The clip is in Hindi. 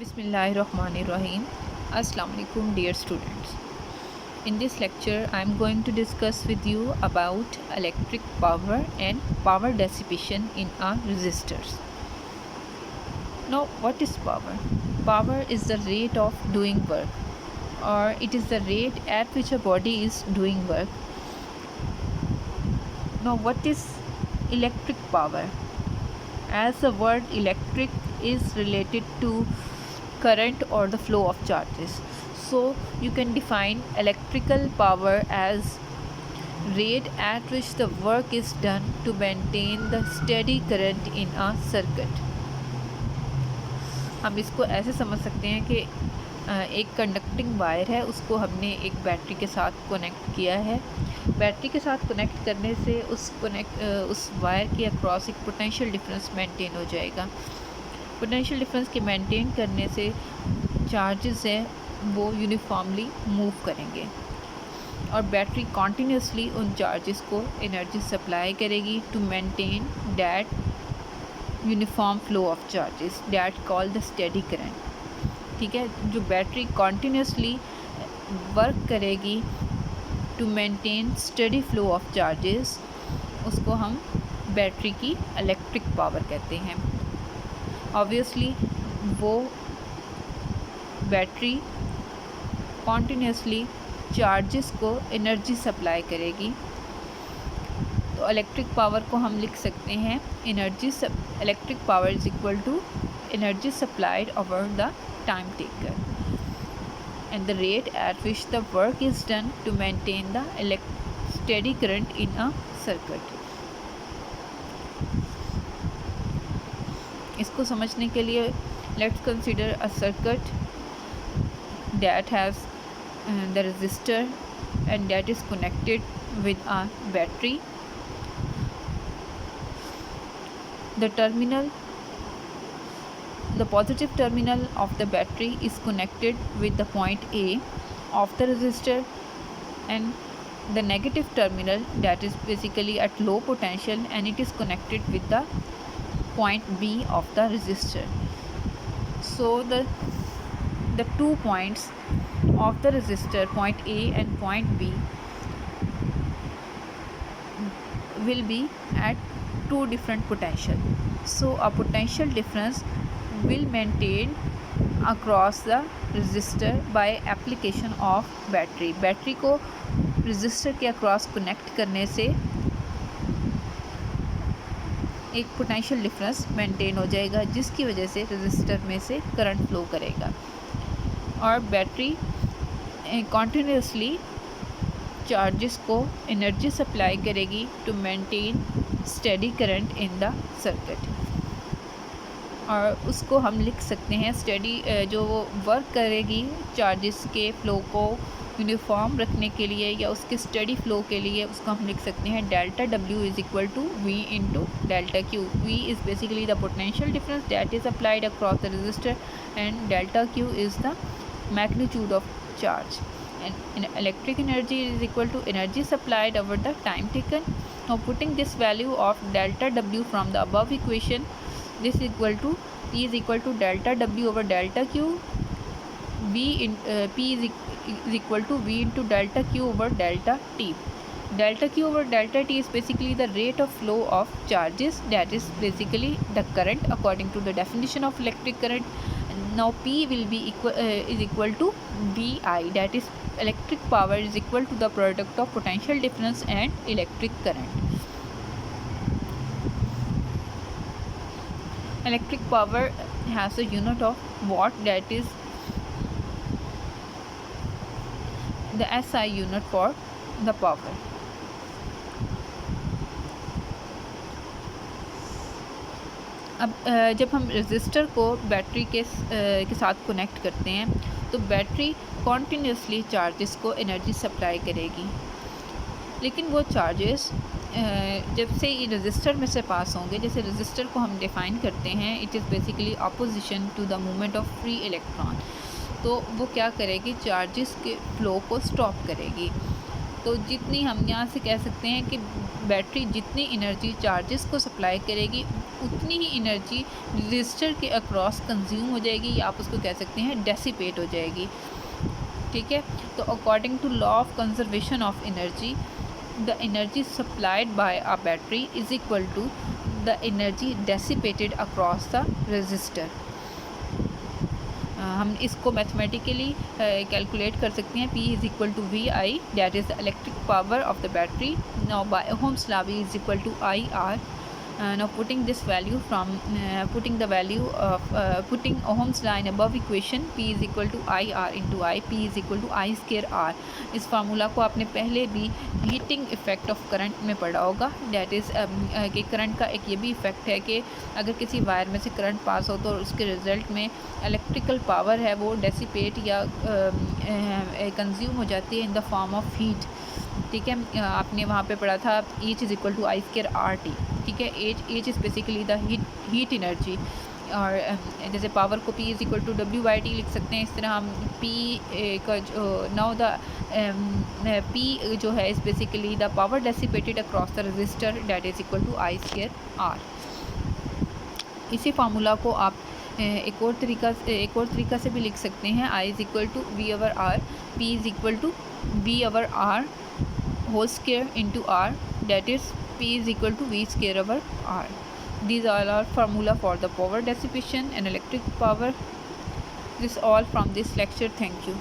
Bismillahirrahmanirrahim. Assalamu alaikum dear students. In this lecture I am going to discuss with you about electric power and power dissipation in our resistors. Now what is power? Power is the rate of doing work, or it is the rate at which a body is doing work. Now what is electric power? As the word electric is related to current or the flow of charges, so you can define electrical power as rate at which the work is done to maintain the steady current in a circuit. हम इसको ऐसे समझ सकते हैं कि एक कंडक्टिंग वायर है, उसको हमने एक बैटरी के साथ कनेक्ट किया है। बैटरी के साथ कनेक्ट करने से उस वायर के अक्रॉस एक पोटेंशियल डिफरेंस मेंटेन हो जाएगा। पोटेंशियल डिफरेंस के मेंटेन करने से चार्जेस हैं वो यूनिफॉर्मली मूव करेंगे और बैटरी कॉन्टीन्यूसली उन चार्जेस को एनर्जी सप्लाई करेगी to maintain that uniform flow of charges that call the steady current. ठीक है, जो बैटरी कॉन्टीन्यूसली वर्क करेगी to maintain steady flow of charges, उसको हम बैटरी की इलेक्ट्रिक पावर कहते हैं। ऑब्वियसली वो बैटरी कॉन्टीन्यूसली चार्जेस को एनर्जी सप्लाई करेगी, तो इलेक्ट्रिक पावर को हम लिख सकते हैं electric power is equal to energy supplied over the time taker and the rate at which the work is done to maintain the steady current in a circuit. इसको समझने के लिए let's consider a circuit that has the resistor and that is connected with a battery. The positive terminal of the battery is connected with the point A of the resistor, and the negative terminal, that is basically at low potential, and it is connected with the point B of the resistor. So the 2 points of the resistor, point A and point B, will be at 2 different potential. So a potential difference will maintain across the resistor by application of battery. Battery को resistor के across connect करने से एक पोटेंशियल डिफरेंस मेंटेन हो जाएगा, जिसकी वजह से resistor में से करंट फ्लो करेगा और बैटरी कॉन्टीन्यूसली चार्जेस को एनर्जी सप्लाई करेगी to maintain steady current in the circuit. और उसको हम लिख सकते हैं स्टेडी, जो वो वर्क करेगी चार्जेस के फ्लो को यूनिफॉर्म रखने के लिए या उसके स्टेडी फ्लो के लिए, उसको हम लिख सकते हैं delta W is equal to V into delta Q. V is basically the potential difference that is applied across the resistor and delta Q is the magnitude of charge, and electric energy is equal to energy supplied over the time taken. Now putting this value of delta W from the above equation, this is equal to P is equal to delta W over delta Q. P is equal to V into delta Q over delta T. Delta Q over delta T is basically the rate of flow of charges, that is basically the current according to the definition of electric current. Now P will be equal to VI, that is electric power is equal to the product of potential difference and electric current. Electric power has a unit of watt, that is the SI unit for the power. अब जब हम रजिस्टर को बैटरी के साथ कनेक्ट करते हैं तो बैटरी कॉन्टीन्यूसली चार्जेस को एनर्जी सप्लाई करेगी, लेकिन वो चार्जेस जब से ये रजिस्टर में से पास होंगे, जैसे रजिस्टर को हम डिफ़ाइन करते हैं, it is basically opposition to the movement of free electron, तो वो क्या करेगी, चार्जेस के फ्लो को स्टॉप करेगी। तो जितनी हम यहाँ से कह सकते हैं कि बैटरी जितनी एनर्जी चार्जेस को सप्लाई करेगी उतनी ही एनर्जी रजिस्टर के अक्रॉस कंज्यूम हो जाएगी, या आप उसको कह सकते हैं डेसिपेट हो जाएगी। ठीक है, तो according to law of conservation of energy, the energy supplied by a battery is equal to the energy dissipated across the resistor. हम इसको मैथमेटिकली कैलकुलेट कर सकते हैं। P is equal to VI, that is the electric power of the battery. Now by Ohm's law V is equal to IR। Now putting this value from putting the value of putting Ohm's law in above equation, P is equal to IR into I, P is equal to I square R। इस फार्मूला को आपने पहले भी हीटिंग इफेक्ट ऑफ करंट में पढ़ा होगा। डैट इज़ कि करंट का एक ये भी इफेक्ट है कि अगर किसी वायर में से करंट पास हो तो उसके रिज़ल्ट में इलेक्ट्रिकल पावर है वो डेसिपेट या कंज्यूम हो जाती है in the form of heat. ठीक है, आपने वहाँ पे पढ़ा था H is equal to I square RT। ठीक है, H is basically the heat energy, और जैसे पावर को P is equal to WT लिख सकते हैं। इस तरह हम P का जो नाउ द P जो है is basically the power dissipated across the resistor, that is equal to I square R। इसी फार्मूला को आप एक और तरीका से भी लिख सकते हैं। I is equal to V/R, P is equal to V/R whole square into R, that is P is equal to V square over R. These all are formula for the power dissipation and electric power. This all from this lecture. Thank you.